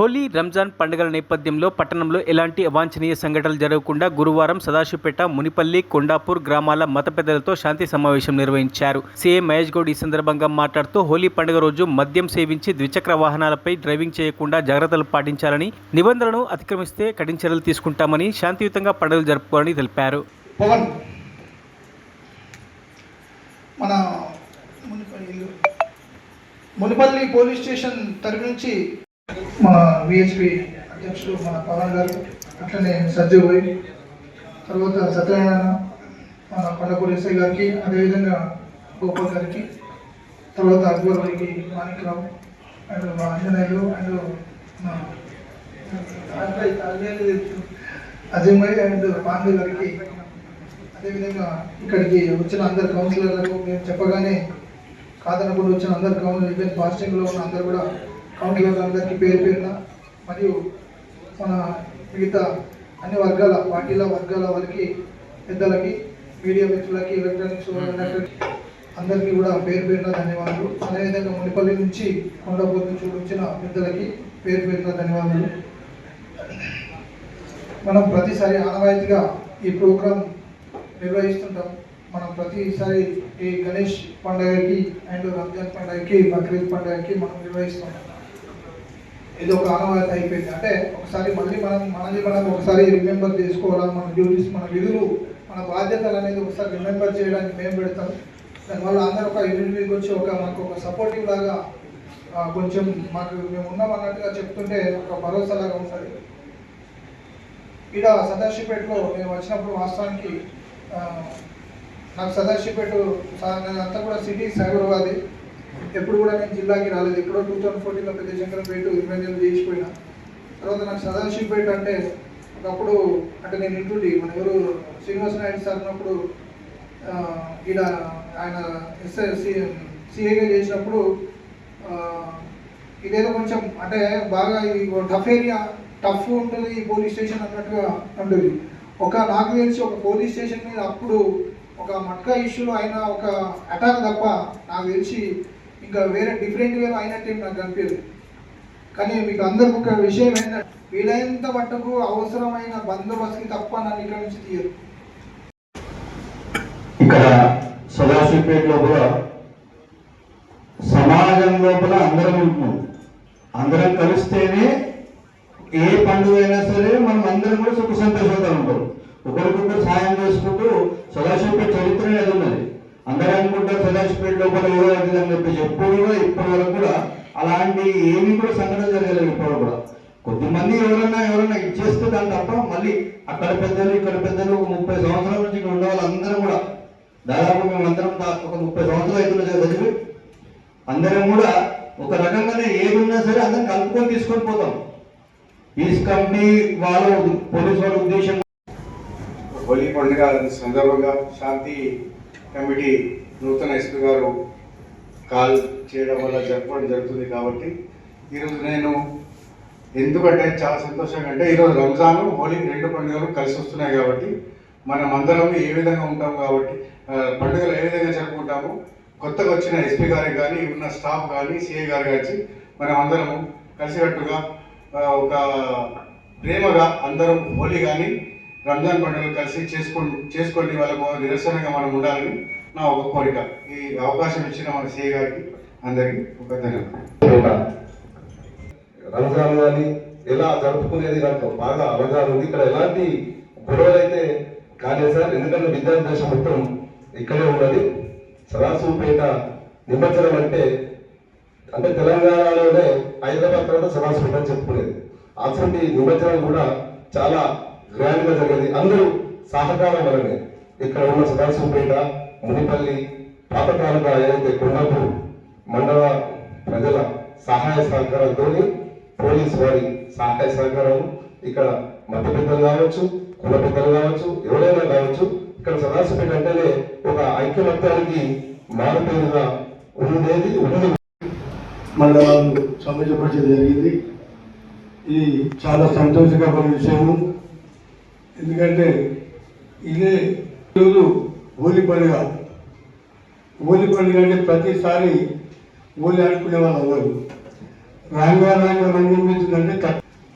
హోలీ, రంజాన్ పండుగల నేపథ్యంలో పట్టణంలో ఎలాంటి అవాంఛనీయ సంఘటనలు జరగకుండా గురువారం సదాశివపేట, మునిపల్లి, కొండాపూర్ గ్రామాల మత పెద్దలతో శాంతి సమావేశం నిర్వహించారు. సీఎం మహేష్ గౌడ్ ఈ సందర్భంగా మాట్లాడుతూ హోలీ పండుగ రోజు మద్యం సేవించి ద్విచక్ర వాహనాలపై డ్రైవింగ్ చేయకుండా జాగ్రత్తలు పాటించాలని, నిబంధనలను అతిక్రమిస్తే కఠిన చర్యలు తీసుకుంటామని, శాంతియుతంగా పండుగలు జరుపుకోవాలని తెలిపారు. మునిపల్లి పోలీస్ స్టేషన్ తరఫు నుంచి మన విహెచ్పి అధ్యక్షుడు మన పవన్ గారు, అట్లనే సజ్జయ్ భాయ్, తర్వాత సత్యనారాయణ, మన కొండపూర్ ఎస్ఐ గారికి, అదేవిధంగా గోపాల్ గారికి, తర్వాత అక్బర్ భాయ్కి, మాణిక్రావు అండ్ మా Anjaneyulu and Ajay Bhai and Pandey గారికి, అదేవిధంగా ఇక్కడికి వచ్చిన అందరు కౌన్సిలర్లకు మేము చెప్పగానే కాదనకుండా వచ్చిన అందరు కౌన్సిలర్, ఈవెన్ ఫాస్టింగ్లో ఉన్న అందరు కూడా కౌన్సిలర్లందరికీ పేరు పేరున, మరియు మన మిగతా అన్ని వర్గాల పార్టీల వర్గాల వారికి, పెద్దలకి, మీడియా మిత్రులకి, ఎలక్ట్రానిక్స్ అందరికీ కూడా పేరు పేరున ధన్యవాదాలు. అదేవిధంగా మునిపల్లి నుంచి, కొండపూర్ నుంచి వచ్చిన పెద్దలకి పేరు పేరున ధన్యవాదాలు. మనం ప్రతిసారి ఆనవాయితీగా ఈ ప్రోగ్రాం నిర్వహిస్తుంటాం. మనం ప్రతిసారి ఈ గణేష్ పండుగకి అండ్ రంజాన్ పండుగకి, బక్రీద్ పండుగకి మనం నిర్వహిస్తాం. ఇది ఒక ఆనవాయితీ అయిపోయింది. అంటే ఒకసారి మళ్ళీ మనం ఒకసారి రిమెంబర్ చేసుకోవడం, మన డ్యూటీస్, మన విధులు, మన బాధ్యతలు అనేది ఒకసారి రిమెంబర్ చేయడానికి మేము పెడతాం. దానివల్ల అందరూ ఒక యూనిట్ మీదకి వచ్చి మాకు ఒక సపోర్టివ్ లాగా, కొంచెం మాకు మేము ఉన్నాం అన్నట్టుగా చెప్తుంటే ఒక భరోసా లాగా ఉంటుంది. ఇక్కడ సదాశివపేటలో నేను వచ్చినప్పుడు వాస్తవానికి నాకు సదాశివపేట అంతా కూడా సిటీ సైబరాబాద్, ఎప్పుడు కూడా నేను జిల్లాకి రాలేదు. ఎప్పుడో 2014లో పెద్ద శంకరంపేట 20 ఏళ్ళు చేసిపోయినా. తర్వాత నాకు సదాశివపేట అంటే ఒకప్పుడు, అంటే నేను ఇంటుండి మన ఎవరు శ్రీనివాస నాయుడు సార్ ఉన్నప్పుడు ఈడ ఆయన సిఏగా చేసినప్పుడు ఇదేదో కొంచెం అంటే బాగా ఇది టఫ్ ఏరియా, టఫ్ ఉంటుంది ఈ పోలీస్ స్టేషన్ అన్నట్టుగా ఉంటుంది. నాకు తెలిసి ఒక పోలీస్ స్టేషన్ మీద అప్పుడు ఒక మట్కా ఇష్యూలో అయిన ఒక అటాక్ తప్ప నాకు తెలిసి ఇంకా వేరే డిఫరెంట్ వేలో అయినట్టు నాకు కనిపించదు. కానీ మీకు అందరికి ఒక విషయం ఏంటంటే, వీలైనంత మట్టుకు అవసరమైన బందోబస్తుకి తప్ప నన్ను ఇక్కడ నుంచి తీయరు. ఇక్కడ సదాశివపేటలో కూడా సమాజం లోపల అందరం ఉంటున్నాం. అందరం కలిస్తేనే ఏ పండుగ అయినా సరే మనం అందరం కూడా సుఖ సంతోషంగా ఉంటాం. ఒకరికొకరు సాయం చేసుకుంటూ సదాశివపేట చరిత్ర అనేది ఉన్నది. అందరూ అనుకుంటారు సదాశివపేట లోపల ఏదో అవుతుంది అని చెప్పేసి. ఎప్పుడు కూడా ఇప్పటి వరకు కూడా అలాంటి ఏమీ కూడా సంఘటన జరగలేదు. ఇప్పుడు కూడా కొద్దిమంది ఎవరన్నా ఇచ్చేస్తే దాని తప్ప మళ్ళీ అక్కడ పెద్దలు ఇక్కడ పెద్దలు 30 సంవత్సరాల నుంచి ఇక్కడ ఉన్న వాళ్ళందరూ కూడా దాదాపు మేమందరం ఒక 30 సంవత్సరాలు అవుతున్నా చదివి అందరం కూడా ఒక రకంగానే ఏది ఉన్నా సరే అందరం కలుపుకొని తీసుకొని పోతాం. ఈ కంపెనీ వాళ్ళు పోలీసు వాళ్ళ ఉద్దేశం హోలీ పండుగ సందర్భంగా శాంతి కమిటీ నూతన ఎస్పీ గారు కాల్ చేయడం వల్ల జరపడం జరుగుతుంది. కాబట్టి ఈరోజు నేను ఎందుకంటే చాలా సంతోషంగా, అంటే ఈరోజు రంజాన్, హోలీ 2 పండుగలు కలిసి వస్తున్నాయి. కాబట్టి మనం అందరం ఏ విధంగా ఉంటాము, కాబట్టి పండుగలు ఏ విధంగా జరుపుకుంటాము, కొత్తగా వచ్చిన ఎస్పీ గారికి కానీ, ఉన్న స్టాఫ్ కానీ, సిఐ గారు కానీ మనం అందరము కలిసికట్టుగా ఒక ప్రేమగా అందరం హోలీ కానీ రంజాన్ పండుగలు కలిసి చేసుకోండి వాళ్ళకు నిరసనగా మనం ఉండాలని నా ఒక కోరిక. ఈ అవకాశం ఇచ్చిన మన సిఐ గారికి అందరికీ ఒక ధన్యవాదాలు. రంజాన్ కానీ ఎలా జరుపుకునేది నాకు బాగా అవగాహన ఉంది. ఇక్కడ ఎలాంటి గొడవలు అయితే కాలేదు సార్, ఎందుకంటే విద్యార్థి దశ మొత్తం ఇక్కడే ఉన్నది. సదాశివపేట నిమజ్జనం అంటే తెలంగాణలోనే హైదరాబాద్ తర్వాత సదాశివపేట అని చెప్పుకునేది. అటువంటి నిమజ్జనం కూడా చాలా గ్రాండ్ గా జరిగేది. అందరూ సహకారం వలనే ఇక్కడ ఉన్న సదాశివపేట, మునిపల్లి, పాతకాలంగా ఏదైతే కొండపూర్ మండల ప్రజల సహాయ సహకారంతో, పోలీసు వారి సహాయ సహకారం, ఇక్కడ మత పెద్దలు కావచ్చు, కుల పెద్దలు కావచ్చు, ఎవరైనా కావచ్చు, ఇక్కడ సదాశివపేట అంటేనే ఒక ఐక్యమత్యానికి మారుపేరుగా ఉండేది ఉంది. మండలాలు సమాజపరచడం జరిగింది. ఇది చాలా సంతోషకరమైన విషయము. ఎందుకంటే ఇదే ఈరోజు హోలీ పండుగ. హోలీ పండుగ అంటే ప్రతిసారి హోలీ ఆడుకునే వాళ్ళు అవ్వరు. రాంగా మంది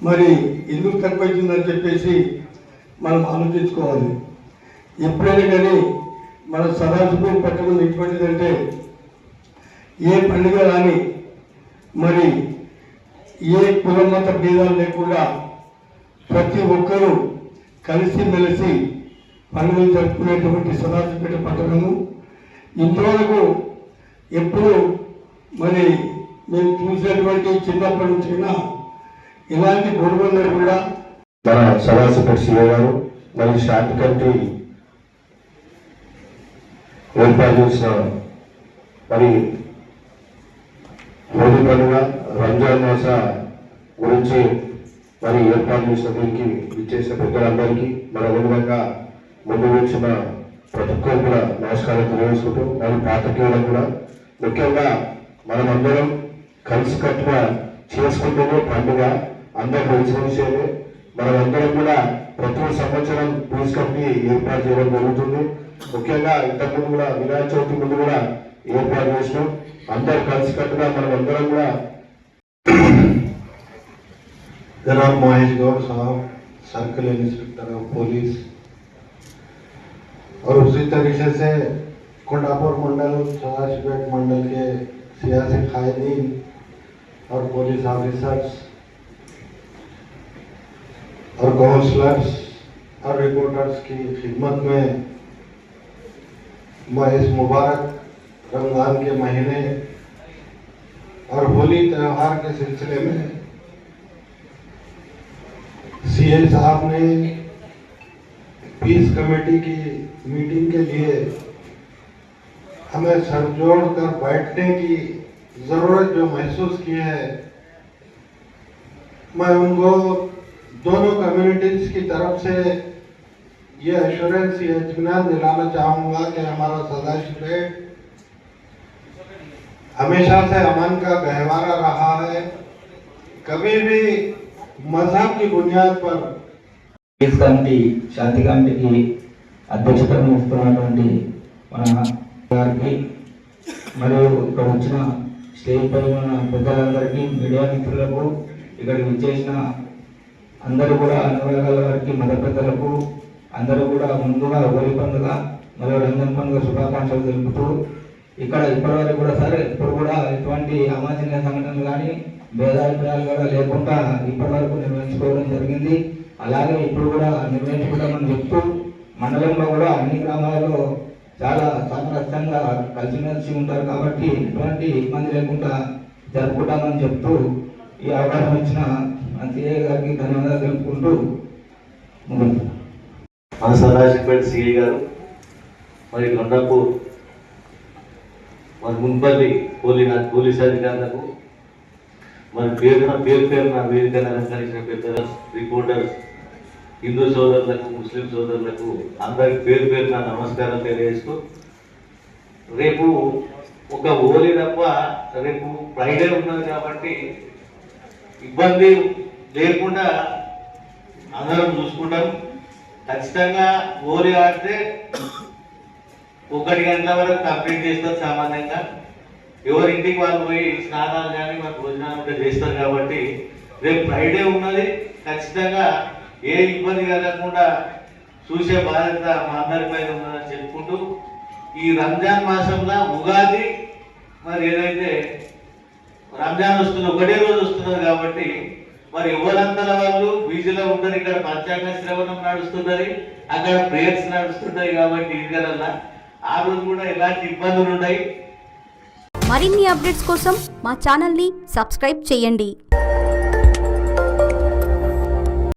మరి ఎందుకు తక్కువైతుందని చెప్పేసి మనం ఆలోచించుకోవాలి. ఎప్పుడైనా కానీ మన సదాశివపేట పట్టణం ఎటువంటిదంటే ఏ పండుగ రాని మరి ఏ కులం మత భేదాలు లేకుండా ప్రతి ఒక్కరూ కలిసిమెలిసి పండుగలు జరుపుకునేటువంటి సదాశివపేట పట్టణము ఇంతవరకు ఎప్పుడు మరి మేము చూసినటువంటి చిన్నప్పటి నుంచైనా ఇలాంటి గొడవలు కూడా మన సదాశివపేట సిఐ గారు మరియు శాంతి కమిటీ ఏర్పాటు చేసిన మరి హోలీ పండుగ రంజాన్ మాస గురించి మరి ఏర్పాటు చేసిన దీనికి ఇచ్చేసిన పెద్దలందరికీ మన విధంగా ముందు వచ్చిన ప్రతి ఒక్కరు కూడా నమస్కారం తెలియజేసుకుంటూ మరి పాత్రికేయులకు కూడా ముఖ్యంగా మనమందరం కలిసికట్టుగా చేసుకుంటూనే పండుగ అందరూ తెలిసిన విషయమే. మనమందరం కూడా ప్రతి సంవత్సరం పోలీస్ కమిటీ ఏర్పాటు చేయడం జరుగుతుంది. ముఖ్యంగా ఇంతకుముందు కూడా వినాయక చవితి ముందు కూడా ఏర్పాటు చేసినాం. అందరూ కలిసికట్టుగా మనమందరం కూడా जनाब महेश गौड़ साहब सर्कल इंस्पेक्टर ऑफ पुलिस और उसी तरीके से कोंडापुर मंडल सदाशिवपेट मंडल के सियासी कायदीन और पुलिस ऑफिसर्स और काउंसलर्स और रिपोर्टर्स की खिदमत में मैं इस मुबारक रमज़ान के महीने और होली त्यौहार के सिलसिले में सीए साहब ने पीस कमेटी की मीटिंग के लिए हमें सर जोड़ कर बैठने की ज़रूरत जो महसूस की है, मैं उनको दोनों कम्युनिटीज़ की तरफ से ये एश्योरेंस ये इत्मीनान दिलाना चाहूँगा कि हमारा सदाशिवपेट हमेशा से अमन का गहवारा रहा है. कभी भी मजहब की बुनियाद पर పీస్ కమిటీ శాంతి కమిటీకి అధ్యక్షత వహిస్తున్నటువంటి మన గారికి మరియు ఇక్కడ వచ్చిన స్టేజ్ పై ఉన్న పెద్దలందరికీ మీడియా మిత్రులకు ఇక్కడికి వచ్చేసిన అందరూ కూడా అనురాగాల వారికి మత పెద్దలకు అందరూ కూడా ముందుగా హోలీ పండుగ మరియు రంజాన్ పండుగ శుభాకాంక్షలు తెలుపుతూ ఇక్కడ ఇప్పటివరకు కూడా సరే ఇప్పుడు కూడా ఎటువంటి అవాంఛనీయ సంఘటనలు కానీ భేదాభిప్రాయాలు కూడా లేకుండా ఇప్పటివరకు నిర్వహించుకోవడం జరిగింది. అలాగే ఇప్పుడు కూడా నిర్వహించుకుంటామని చెప్తూ మండలంలో కూడా అన్ని గ్రామాలలో చాలా సామరస్యంగా కలిసిమెలిసి ఉంటారు కాబట్టి ఎటువంటి ఇబ్బంది లేకుండా జరుపుకుంటామని చెప్తూ ఈ అవకాశం ఇచ్చిన సిఐ గారికి ధన్యవాదాలు తెలుపుకుంటూ మన సదాశివపేట సిఐ గారు మరి కొండాపూర్ మరి మున్పల్లి పోలీస్ అధికారులకు మరి పేరున వేదికను అలంకరించిన పెద్ద రిపోర్టర్స్, హిందూ సోదరులకు, ముస్లిం సోదరులకు అందరికి పేరున నమస్కారం తెలియజేస్తూ, రేపు ఒక హోలీ తప్ప రేపు ఫ్రైడే ఉన్నది కాబట్టి ఇబ్బంది లేకుండా అందరం చూసుకుంటాం. ఖచ్చితంగా హోలీ ఆడితే 1 గంటల వరకు కంప్లీట్ చేస్తారు సామాన్యంగా. ఎవరింటికి వాళ్ళు పోయి స్నానాలు కానీ మాకు భోజనాలు కూడా చేస్తారు కాబట్టి రేపు ఫ్రైడే ఉన్నది. ఖచ్చితంగా ఏ ఇబ్బంది కలగకుండా చూసే బాధ్యత మా అందరిపైన ఉన్నదని చెప్పుకుంటూ, ఈ రంజాన్ మాసంలో ఉగాది మరి ఏదైతే రంజాన్ వస్తుందో ఒకటే రోజు వస్తున్నది కాబట్టి మరి ఎవరంతల వాళ్ళు బీజీలో ఉంటారు. ఇక్కడ పంచాంగ శ్రవణం నడుస్తున్నది, అక్కడ ప్రేయర్స్ నడుస్తుంటాయి కాబట్టి ఈద్గలల్లా ఆ రోజు కూడా ఎలాంటి ఇబ్బందులు ఉన్నాయి. మరిన్ని అప్డేట్స్ కోసం మా ఛానల్ని సబ్స్క్రైబ్ చేయండి.